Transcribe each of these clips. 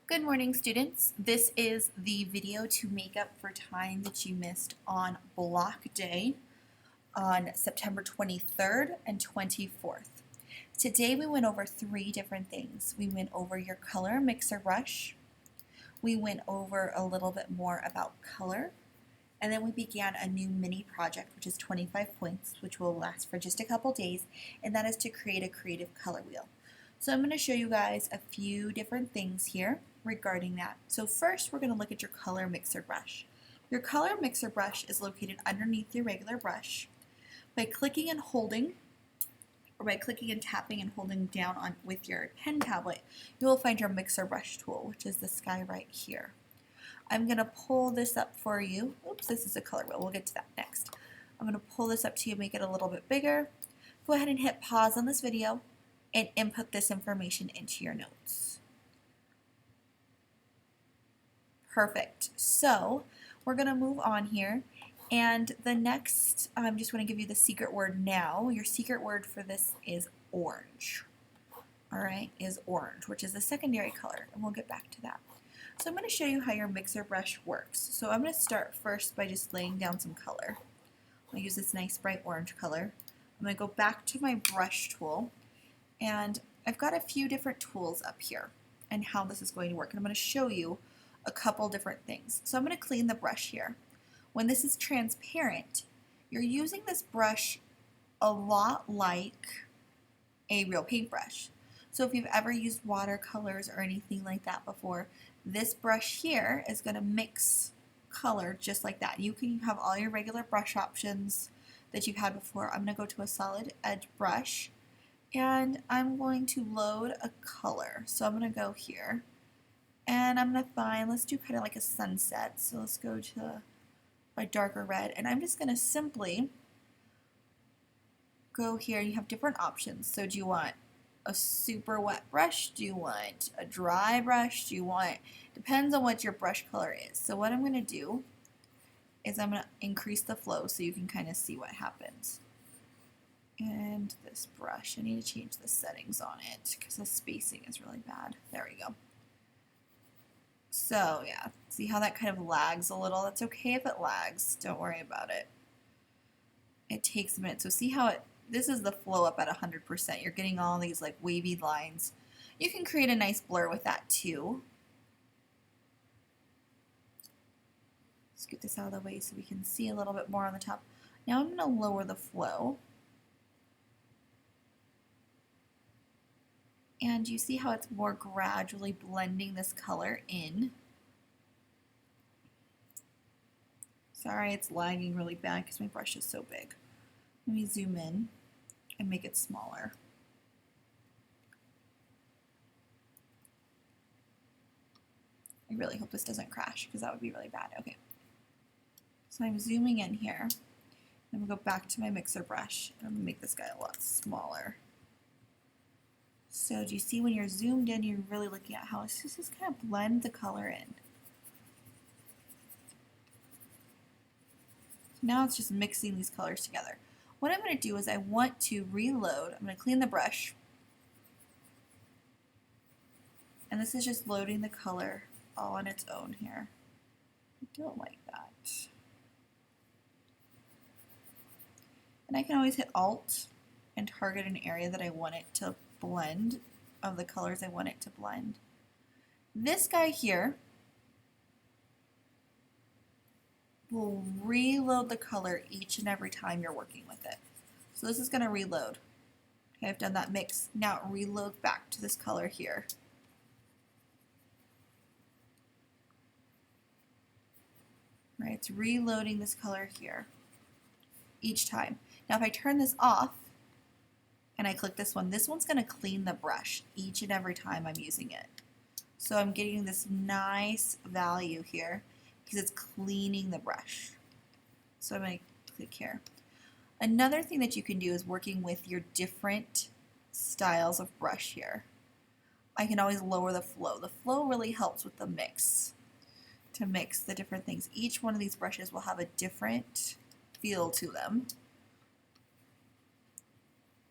Good morning, students. This is the video to make up for time that you missed on block day on September 23rd and 24th. Today we went over three different things. We went over your color mixer brush. We went over a little bit more about color. And then we began a new mini project, which is 25 points, which will last for just a couple days, and that is to create a creative color wheel. So I'm going to show you guys a few different things here regarding that. So first, we're going to look at your color mixer brush. Your color mixer brush is located underneath your regular brush. By clicking and holding, or by clicking and tapping and holding down on with your pen tablet, you will find your mixer brush tool, which is this guy right here. I'm going to pull this up for you. Oops, this is a color wheel. We'll get to that next. I'm going to pull this up to you, make it a little bit bigger. Go ahead and hit pause on this video and input this information into your notes. Perfect. So we're going to move on here. And the next, I'm just going to give you the secret word now. Your secret word for this is orange. All right, is orange, which is a secondary color, and we'll get back to that. So I'm going to show you how your mixer brush works. So I'm going to start first by just laying down some color. I'll use this nice bright orange color. I'm going to go back to my brush tool, and I've got a few different tools up here and how this is going to work. And I'm going to show you a couple different things. So I'm going to clean the brush here. When this is transparent, you're using this brush a lot like a real paintbrush. So if you've ever used watercolors or anything like that before, this brush here is going to mix color just like that. You can have all your regular brush options that you've had before. I'm going to go to a solid edge brush, and I'm going to load a color. So I'm going to go here, and I'm going to find, let's do kind of like a sunset. So let's go to a darker red, and I'm just going to simply go here. You have different options. So do you want a super wet brush? Do you want a dry brush? Do you want, depends on what your brush color is. So what I'm going to do is I'm going to increase the flow so you can kind of see what happens. And this brush, I need to change the settings on it because the spacing is really bad. There we go. So yeah, see how that kind of lags a little? That's okay if it lags. Don't worry about it. It takes a minute. So see how this is the flow up at 100%. You're getting all these like wavy lines. You can create a nice blur with that too. Let's get this out of the way so we can see a little bit more on the top. Now I'm going to lower the flow. And you see how it's more gradually blending this color in. Sorry, it's lagging really bad because my brush is so big. Let me zoom in and make it smaller. I really hope this doesn't crash because that would be really bad. Okay. So I'm zooming in here. I'm going to go back to my mixer brush, and I'm going to make this guy a lot smaller. So do you see when you're zoomed in, you're really looking at how it's just kind of blend the color in. So now it's just mixing these colors together. What I'm going to do is I want to reload. I'm going to clean the brush. And this is just loading the color all on its own here. I don't like that. And I can always hit Alt and target an area that I want it to blend, of the colors I want it to blend. This guy here will reload the color each and every time you're working with it. So this is going to reload. Okay, I've done that mix. Now it reloads back to this color here. Right, it's reloading this color here each time. Now if I turn this off and I click this one's going to clean the brush each and every time I'm using it. So I'm getting this nice value here because it's cleaning the brush. So I'm going to click here. Another thing that you can do is working with your different styles of brush here. I can always lower the flow. The flow really helps with the mix, to mix the different things. Each one of these brushes will have a different feel to them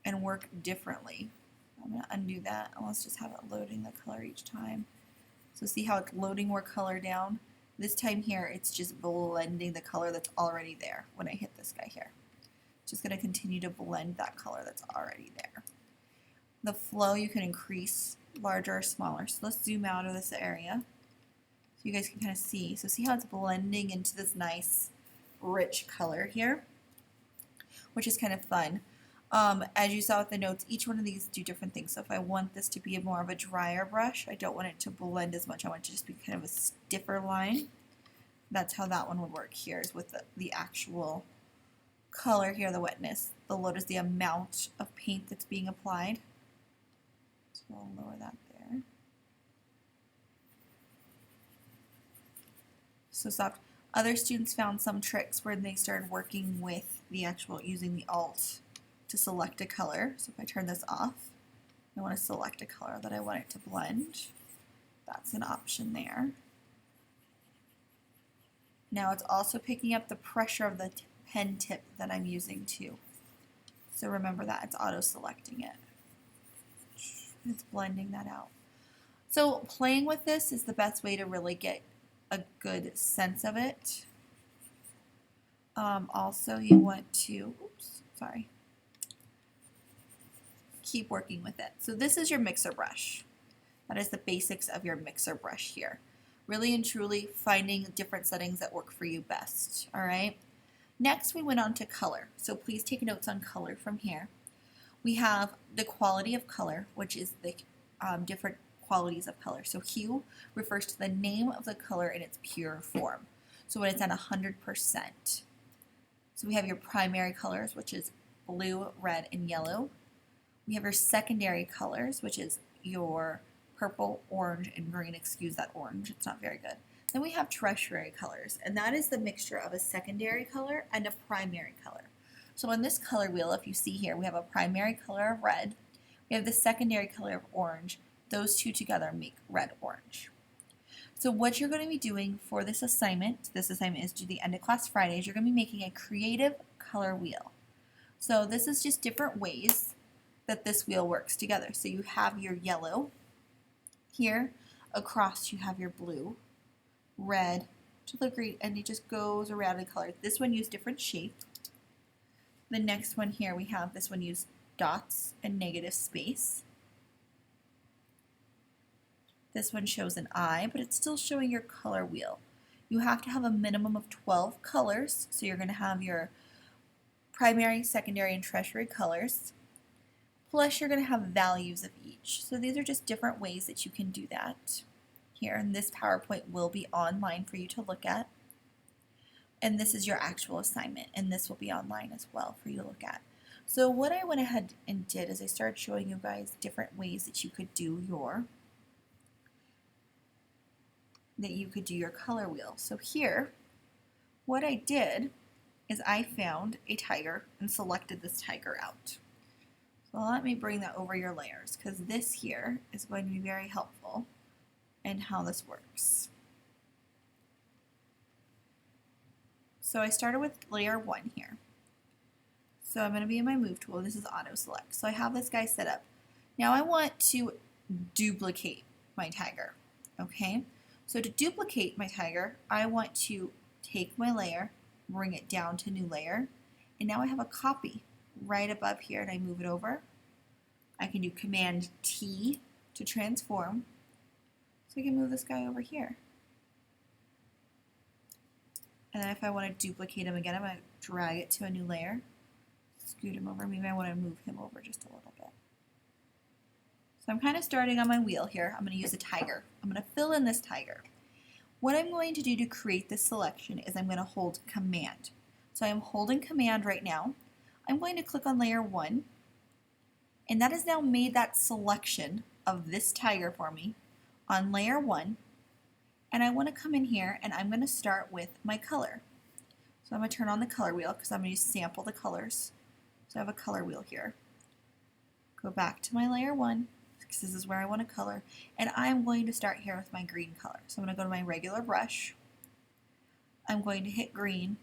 and work differently. I'm going to undo that, and let's just have it loading the color each time. So see how it's loading more color down? This time here, it's just blending the color that's already there when I hit this guy here. Just going to continue to blend that color that's already there. The flow you can increase larger or smaller. So let's zoom out of this area so you guys can kind of see. So see how it's blending into this nice rich color here, which is kind of fun. As you saw with the notes, each one of these do different things. So if I want this to be more of a drier brush, I don't want it to blend as much. I want it to just be kind of a stiffer line. That's how that one would work here, is with the actual color here, the wetness. The load is the amount of paint that's being applied. So I'll lower that there. So soft. Other students found some tricks where they started working with the actual, using the Alt to select a color. So if I turn this off, I want to select a color that I want it to blend. That's an option there. Now it's also picking up the pressure of the pen tip that I'm using too. So remember that, it's auto-selecting it. It's blending that out. So playing with this is the best way to really get a good sense of it. Also, you want to, keep working with it. So this is your mixer brush. That is the basics of your mixer brush here. Really and truly finding different settings that work for you best, all right? Next, we went on to color. So please take notes on color from here. We have the quality of color, which is the different qualities of color. So hue refers to the name of the color in its pure form. So when it's at 100%. So we have your primary colors, which is blue, red, and yellow. We have your secondary colors, which is your purple, orange, and green. Excuse that orange, it's not very good. Then we have tertiary colors, and that is the mixture of a secondary color and a primary color. So on this color wheel, if you see here, we have a primary color of red, we have the secondary color of orange. Those two together make red-orange. So what you're going to be doing for this assignment is due the end of class Fridays, you're going to be making a creative color wheel. So this is just different ways that this wheel works together. So you have your yellow here, across you have your blue, red, to the green, and it just goes around in colors. This one used different shape. The next one here, we have this one used dots and negative space. This one shows an eye, but it's still showing your color wheel. You have to have a minimum of 12 colors, so you're going to have your primary, secondary, and tertiary colors. Plus, you're going to have values of each. So these are just different ways that you can do that here. And this PowerPoint will be online for you to look at. And this is your actual assignment. And this will be online as well for you to look at. So what I went ahead and did is I started showing you guys different ways that you could do your color wheel. So here, what I did is I found a tiger and selected this tiger out. So let me bring that over your layers, because this here is going to be very helpful in how this works. So I started with layer 1 here. So I'm going to be in my move tool. This is auto select. So I have this guy set up. Now I want to duplicate my tiger. Okay. So to duplicate my tiger, I want to take my layer, bring it down to new layer, and now I have a copy right above here, and I move it over. I can do Command T to transform, so I can move this guy over here. And then if I want to duplicate him again, I'm going to drag it to a new layer, scoot him over. Maybe I want to move him over just a little bit. So I'm kind of starting on my wheel here. I'm going to use a tiger. I'm going to fill in this tiger. What I'm going to do to create this selection is I'm going to hold Command. So I'm holding Command right now. I'm going to click on layer 1, and that has now made that selection of this tiger for me on layer 1. And I want to come in here and I'm going to start with my color. So I'm going to turn on the color wheel because I'm going to sample the colors. So I have a color wheel here. Go back to my layer 1. Because this is where I want to color, and I'm going to start here with my green color. So I'm going to go to my regular brush, I'm going to hit green,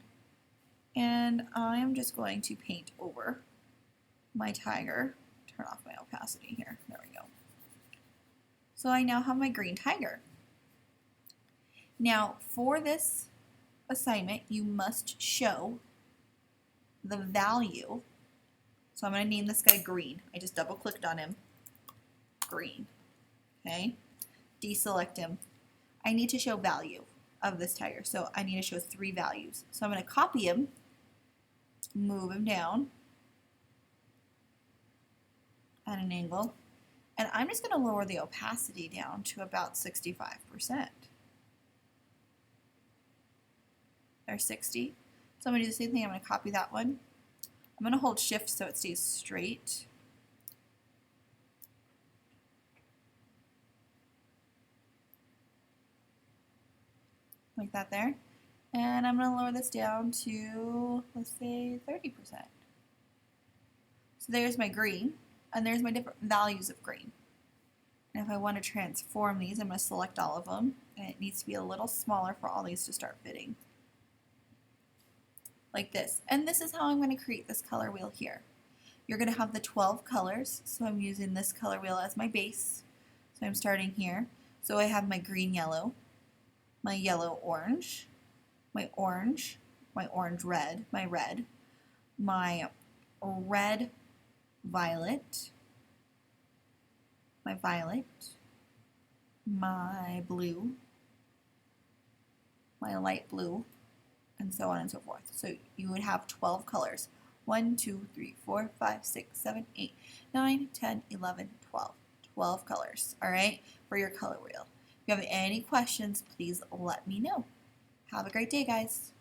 and I'm just going to paint over my tiger. Turn off my opacity here, there we go. So I now have my green tiger. Now, for this assignment, you must show the value. So I'm going to name this guy green. I just double clicked on him. Green. Okay. Deselect him. I need to show value of this tire. So I need to show 3 values. So I'm going to copy him, move him down at an angle, and I'm just going to lower the opacity down to about 65%. There's 60. So I'm going to do the same thing. I'm going to copy that one. I'm going to hold shift so it stays straight. Like that there. And I'm going to lower this down to, let's say, 30%. So there's my green, and there's my different values of green. And if I want to transform these, I'm going to select all of them, and it needs to be a little smaller for all these to start fitting. Like this. And this is how I'm going to create this color wheel here. You're going to have the 12 colors, so I'm using this color wheel as my base. So I'm starting here. So I have my green yellow, my yellow orange, my orange red, my red violet, my violet, my blue, my light blue, and so on and so forth. So you would have 12 colors. 1, 2, 3, 4, 5, 6, 7, 8, 9, 10, 11, 12. 12 colors, all right, for your color wheel. If you have any questions, please let me know. Have a great day, guys.